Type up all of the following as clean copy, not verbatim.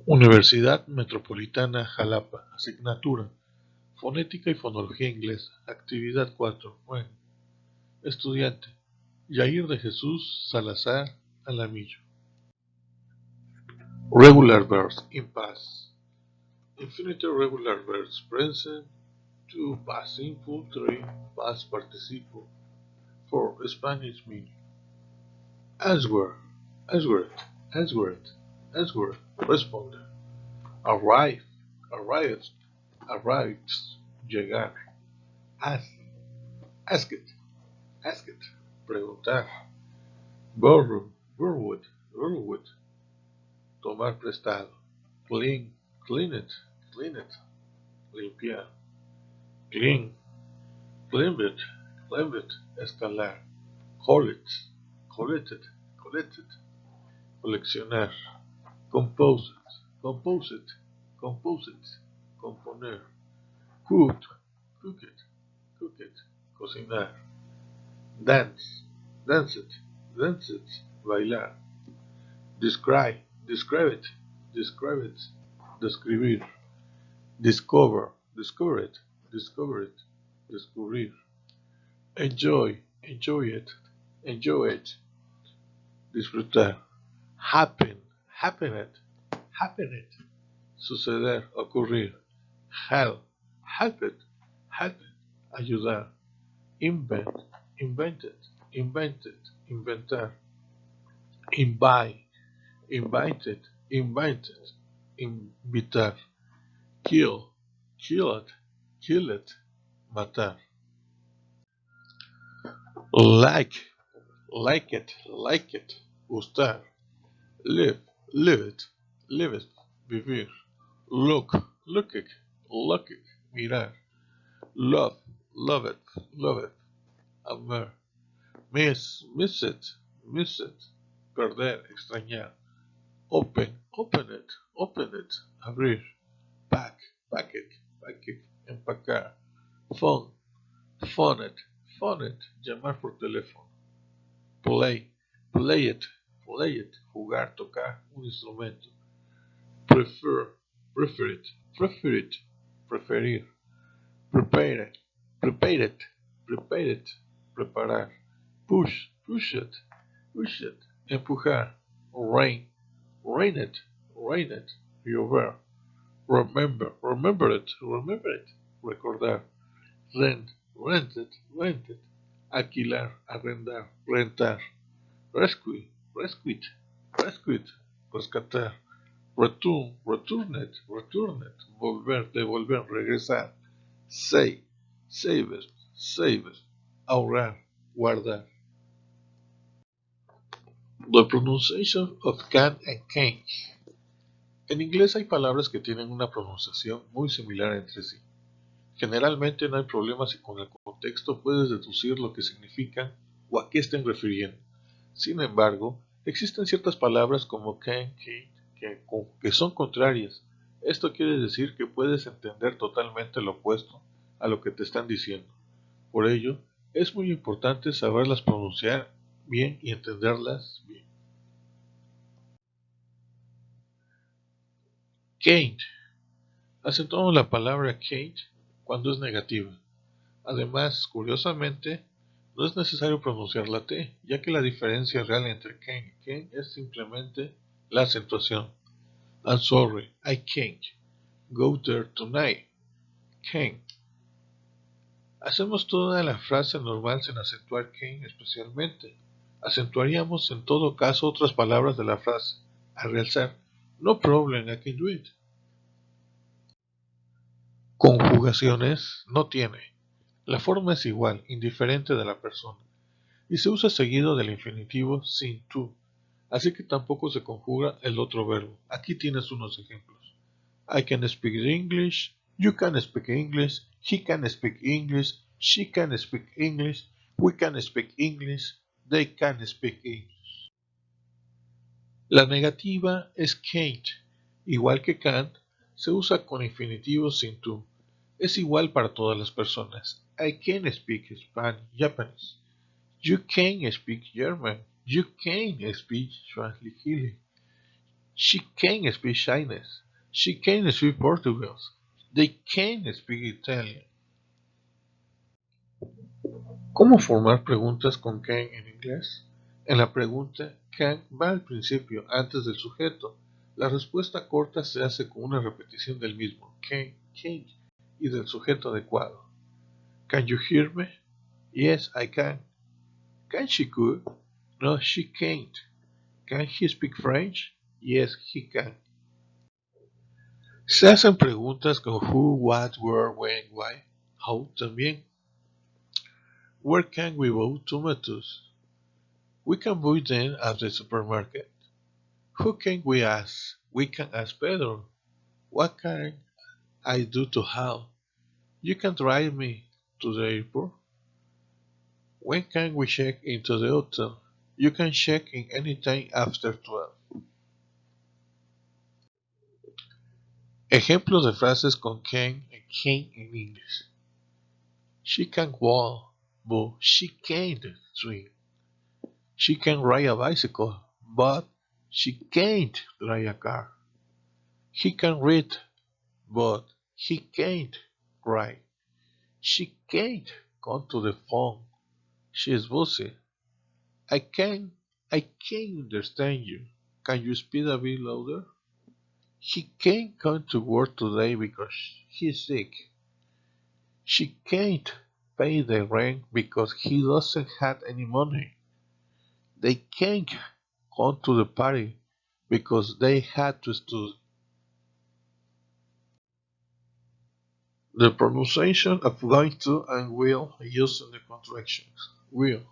Universidad Metropolitana Jalapa. Asignatura: Fonética y Fonología Inglesa. Actividad 4. Bueno. Estudiante: Jair de Jesús Salazar Alamillo. Regular verbs in past. Infinitive regular verbs: present, 2, past simple, 3, past participle, 4, Spanish meaning. Answer, answered, answered, answered, responder. Arrive, arrived, arrived, llegar. Ask, asked, preguntar. Borrow, borrowed, tomar prestado. Clean, clean it, limpiar. Clean, climb it, escalar. Collected, coleccionar. Compose it, componer. Cook it, cocinar. Dance it, bailar. Describe it, describir. Discover it, descubrir. Enjoy it, disfrutar. Happen it, suceder, ocurrir. Help it, ayudar. Invented, inventar. Invited, invitar. Kill it, matar. Like, like it, gustar. Live it, vivir. Look it, mirar. Love it, amar. Miss it, perder, extrañar. Open it, abrir. Pack it, empacar. Phone it, llamar por teléfono. Play it, jugar, tocar un instrumento. Prefer it, preferir. Prepare it, preparar. Push it, empujar. Rain it, llover. Remember it, recordar. Rent it, alquilar, arrendar, rentar. Rescue it, rescatar. Return it, volver, devolver, regresar. Save it, ahorrar, guardar. The pronunciation of can and can't. En inglés hay palabras que tienen una pronunciación muy similar entre sí. Generalmente no hay problemas si con el contexto puedes deducir lo que significan o a qué estén refiriendo. Sin embargo, existen ciertas palabras como can, que son contrarias. Esto quiere decir que puedes entender totalmente lo opuesto a lo que te están diciendo. Por ello, es muy importante saberlas pronunciar bien y entenderlas bien. Can't. Acentuamos la palabra can't cuando es negativa. Además, curiosamente, no es necesario pronunciar la T, ya que la diferencia real entre can y can't es simplemente la acentuación. I'm sorry, I can't go there tonight. Can't. Hacemos toda la frase normal sin acentuar can't especialmente. Acentuaríamos en todo caso otras palabras de la frase, al realzar no problem, I can do it. Conjugaciones no tiene. La forma es igual, indiferente de la persona, y se usa seguido del infinitivo sin to, así que tampoco se conjuga el otro verbo. Aquí tienes unos ejemplos. I can speak English, you can speak English, he can speak English, she can speak English, we can speak English, they can speak English. La negativa es can't. Igual que can't, se usa con infinitivo sin to. Es igual para todas las personas. I can speak Japanese. You can speak German. You can speak Swahili. She can speak Chinese. She can speak Portuguese. They can speak Italian. ¿Cómo formar preguntas con can en inglés? En la pregunta, can va al principio, antes del sujeto. La respuesta corta se hace con una repetición del mismo, can, y del sujeto adecuado. Can you hear me? Yes, I can. Can she cook? No, she can't. Can he speak French? Yes, he can. Se hacen preguntas con who, what, where, when, why, how también. Where can we buy tomatoes? We can buy them at the supermarket. Who can we ask? We can ask Pedro. What can I do to help? You can drive me to the airport. When can we check into the hotel? You can check in anytime after 12. Ejemplos de frases con can en inglés. She can walk, but she can't swim. She can ride a bicycle, but she can't drive a car. He can read, but he can't write. She can't come to the phone. She is busy. I can I can't understand you. Can you speak a bit louder? He can't come to work today because he's sick. She can't pay the rent because he doesn't have any money. They can't come to the party because they had to study. The pronunciation of going to and will used in the contractions. Will.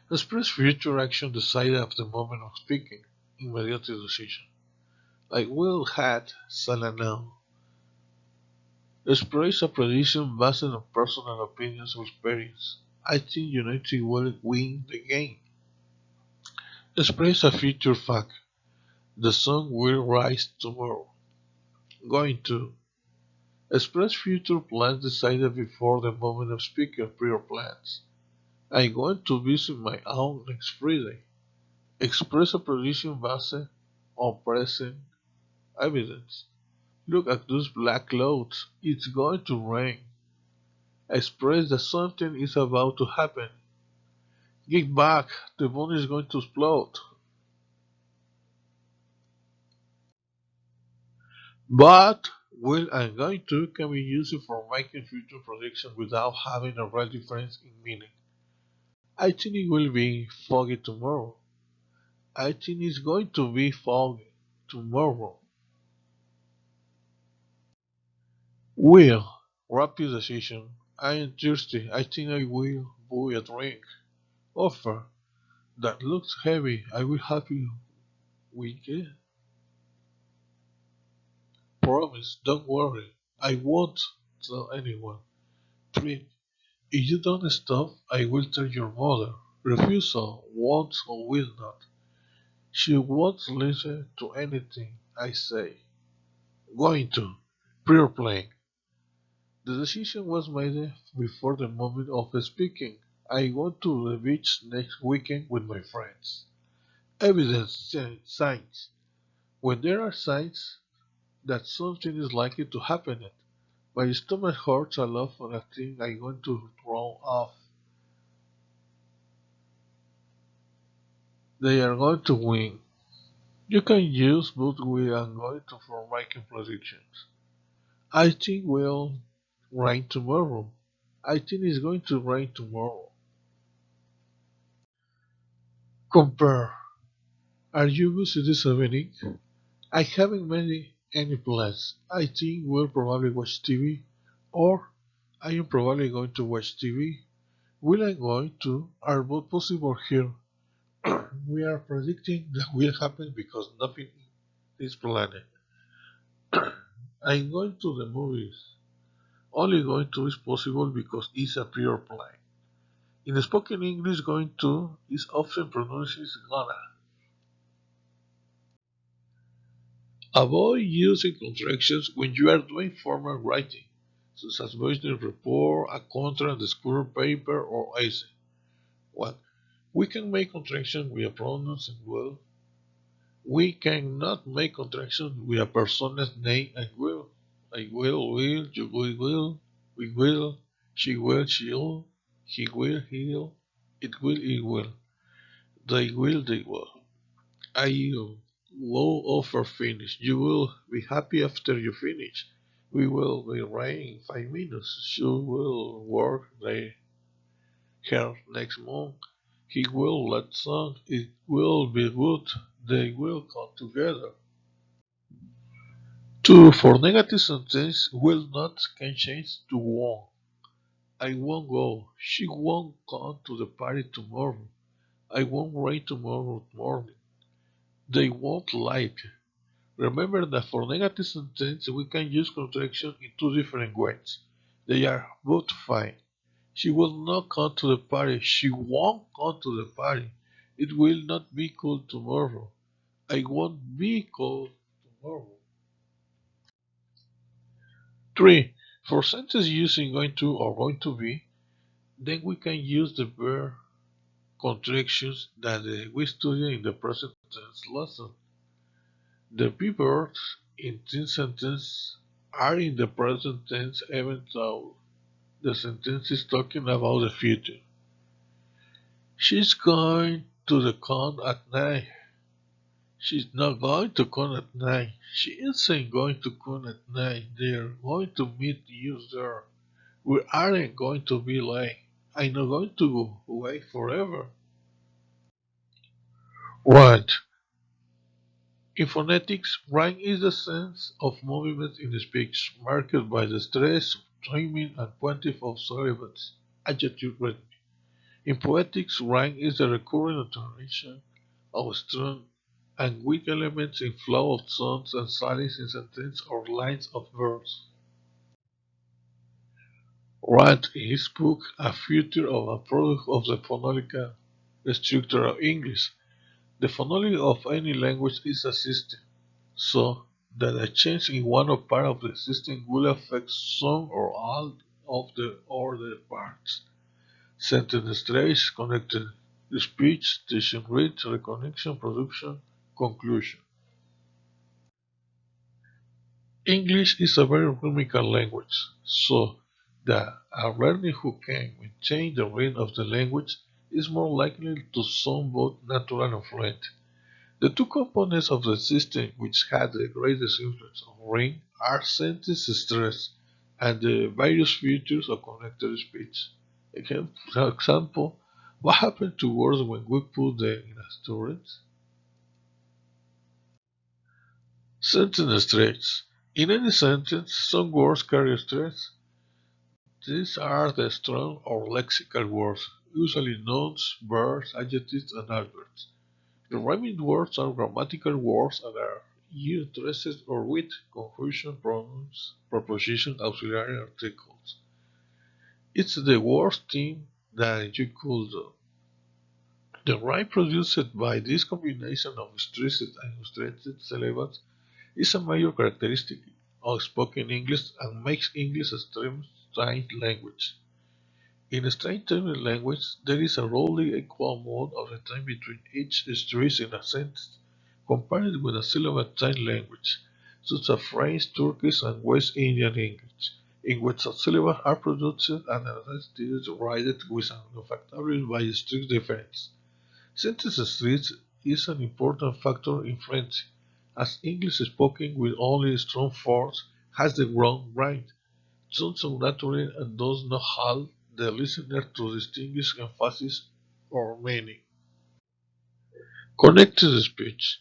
Express future action decided at the moment of speaking. Immediate decision. Like will had, shall now. Express a prediction based on personal opinions or experience. I think United will win the game. Express a future fact. The sun will rise tomorrow. Going to. Express future plans decided before the moment of speaking prior plans. I'm going to visit my aunt next Friday. Express a prediction based on present evidence. Look at those black clouds. It's going to rain. Express that something is about to happen. Get back. The bomb is going to explode. But will I'm going to can be used for making future predictions without having a real difference in meaning. I think it will be foggy tomorrow. I think it's going to be foggy tomorrow. Will, rapid decision. I am thirsty. I think I will buy a drink. Offer. That looks heavy. I will have you with it. Promise. Don't worry. I won't tell anyone. Treat. If you don't stop, I will tell your mother. Refusal. Won't or will not. She won't listen to anything I say. Going to. Pre-playing. The decision was made before the moment of speaking. I go to the beach next weekend with my friends. Evidence, signs. When there are signs that something is likely to happen, my stomach hurts a lot and I think I'm going to throw off. They are going to win. You can use but we are going to for making predictions. I think will rain tomorrow. I think it's going to rain tomorrow. Compare. Are you busy this evening? I haven't made any plans. I think we'll probably watch TV, or I am probably going to watch TV. Will I going to? Are both possible here? We are predicting that will happen because nothing is planned. I'm going to the movies. Only going to is possible because it's a prior plan. In spoken English, going to is often pronounced as gonna. Avoid using contractions when you are doing formal writing, such as voicing a report, a contract, a school paper, or essay. 1. We can make contractions with a pronouns and will. We cannot make contractions with a person's name and will. I will, you will, we will, she'll, he he'll, it will, they will. I will offer finish. You will be happy after you finish. We will be ready in 5 minutes. She will work her next month. He will let some. It will be good. They will come together. Two, for negative sentence, will not can change to won't. I won't go. She won't come to the party tomorrow. I won't rain tomorrow morning. They won't like. Remember that for negative sentence we can use contraction in two different ways. They are both fine. She will not come to the party. She won't come to the party. It will not be cold tomorrow. I won't be cold tomorrow. 3. For sentences using going to or going to be, then we can use the verb contractions that we studied in the present tense lesson. The be verbs in this sentence are in the present tense even though the sentence is talking about the future. She's going to the con at night. She's not going to con at night. She isn't going to con at night. They're going to meet you there. We aren't going to be late. I'm not going to wait forever. Right. In phonetics, rhyme is the sense of movement in speech, marked by the stress, timing, and quantity of syllables, adjective rhythm. In poetics, rhyme is the recurring alternation of strong and weak elements in flow of sounds and silence in sentences or lines of verse. Wright in his book A Future of a Product of the Phonological Structure of English. The phonology of any language is a system, so that a change in one or part of the system will affect some or all of the other parts. Sentence stress, connected speech, station reach, reconnection, production, conclusion. English is a very rhythmical language, so that a learner who can maintain the rhythm of the language is more likely to sound both natural and fluent. The two components of the system which had the greatest influence on rhythm are sentence stress and the various features of connected speech. For example, what happened to words when we put them in a storage? Sentence stress. In any sentence, some words carry stress. These are the strong or lexical words, usually nouns, verbs, adjectives, and adverbs. The rhyming words are grammatical words and are used stressed or with conjunction pronouns, preposition, auxiliary articles. It's the worst thing that you could do. The rhyme produced by this combination of stressed and unstressed syllables is a major characteristic of spoken English and makes English a strange language. In a strange language, there is a roughly equal amount of the time between each stress in a sentence, compared with a syllable-time language, such as French, Turkish, and West Indian English, in which the syllables are produced and the is rated with an factorial by strict difference. Sentence stress is an important factor in French, as English spoken with only strong force has the wrong rhyme sounds unnatural and does not help the listener to distinguish emphasis or meaning. Connected speech.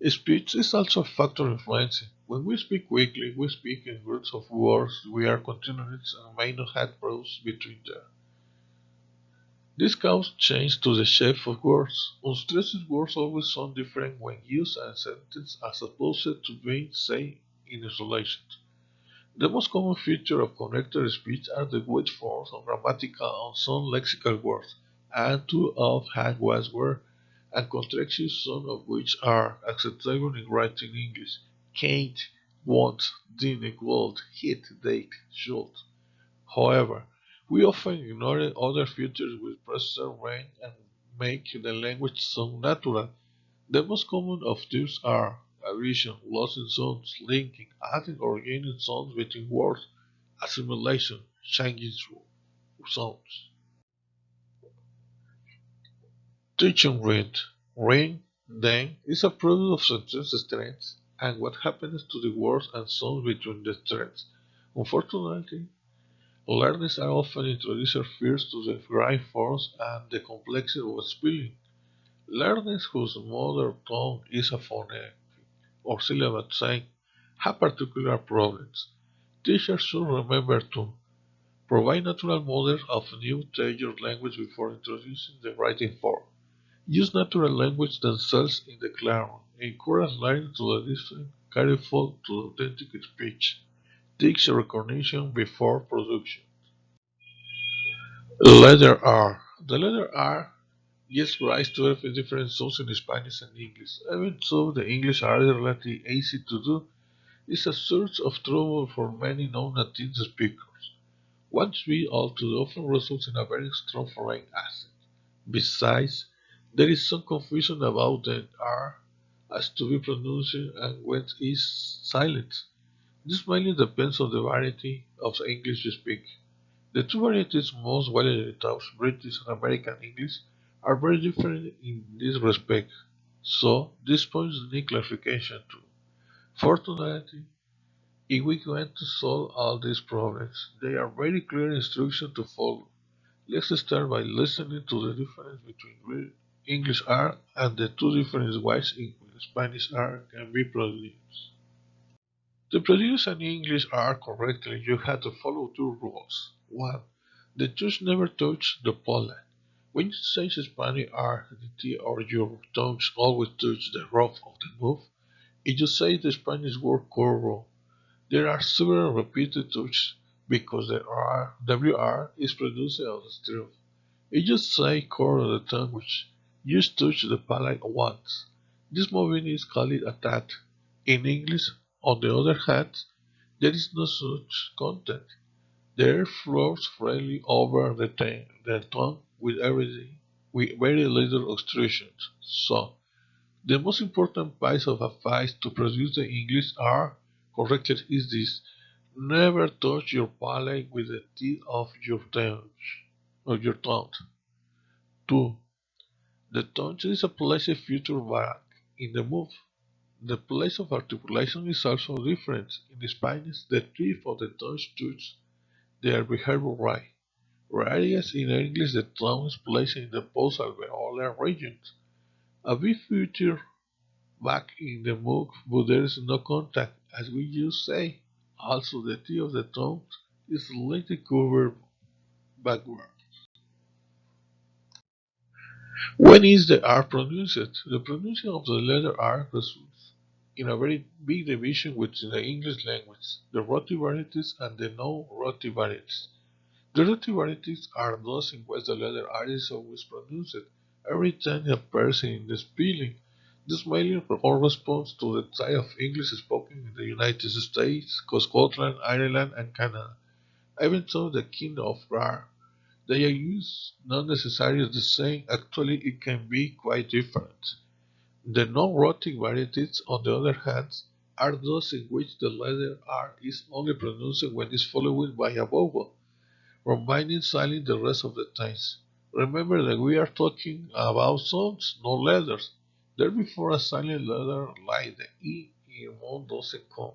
Speech is also a factor influencing. When we speak quickly, we speak in groups of words, we are continuous and may not have pause between them. This causes change to the shape of words. Unstressed words always sound different when used as a sentence as opposed to being said in isolation. The most common feature of connected speech are the weight forms on grammatical and some lexical words, and two of hand-was words, and contractions, some of which are acceptable in writing English. Can't, won't, didn't, would, hit, date, should. However, we often ignore other features which preserve range and make the language sound natural. The most common of these are addition, losing sounds, linking, adding or gaining sounds between words, assimilation, changing sounds. Teaching read. Read, then, is a product of sentence strengths and what happens to the words and sounds between the strengths. Unfortunately, learners are often introduced first to the right forms and the complexity of spelling. Learners whose mother tongue is a phoneme or syllable sign have particular problems. Teachers should remember to provide natural models of new tailored language before introducing the writing form. Use natural language themselves in the classroom. Encourage learning to listen careful to authentic speech. Teach recognition before production. Letter R. The letter R gives rise to 12 different sounds in Spanish and English. Even though the English are relatively easy to do, it's a source of trouble for many non-native speakers. One tree all too often results in a very strong foreign accent. Besides, there is some confusion about the R as to be pronounced and when it is silent. This mainly depends on the variety of English you speak. The two varieties most widely taught, British and American English, are very different in this respect, so these points need clarification too. Fortunately, if we want to solve all these problems, there are very clear instructions to follow. Let's start by listening to the difference between English R and the two different ways in which Spanish R can be produced. To produce an English R correctly, you have to follow two rules. One, the touch never touch the pollen. When you say Spanish R, the T or your tongues always touch the roof of the mouth. If you say the Spanish word corro, there are several repeated touches because the WR is produced on the stem. If you say corro the tongue which you touch the palate once. This movement is called a tat. In English, on the other hand, there is no such content. The air flows freely over the tongue with very little obstructions. So, the most important piece of advice to produce the English R correctly is this: never touch your palate with the tip of your tongue. 2. The tongue is a place feature back in the mouth. The place of articulation is also different. In Spanish, the tip of the tongue touches their behavior right, whereas in English the tongue is placed in the post-alveolar region. A big feature back in the mouth, but there is no contact, as we used to say. Also, the tip of the tongue is slightly curved backward. When is the R pronounced? The pronunciation of the letter R results in a very big division within the English language, the roti varieties and the non-roti varieties. The roti varieties are those in which the letter R is always pronounced every time it appears in the spelling. This mainly corresponds to the type of English spoken in the United States, Scotland, Ireland, and Canada. Even though the kind of R they are used not necessarily the same, actually it can be quite different. The non-rhotic varieties, on the other hand, are those in which the letter R is only pronounced when it is followed by a vowel, remaining silent the rest of the times. Remember that we are talking about sounds, not letters. There before a silent letter like the E in more doesn't come.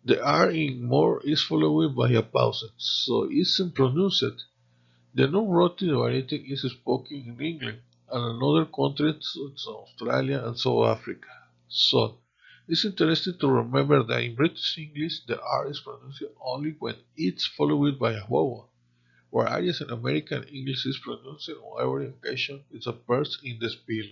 The R in more is followed by a pause, so it isn't pronounced. The non-roti variety is spoken in England and in other countries such as Australia and South Africa. So, it's interesting to remember that in British English the R is pronounced only when it's followed by a vowel, whereas in American English is pronounced on every occasion it appears in the spell.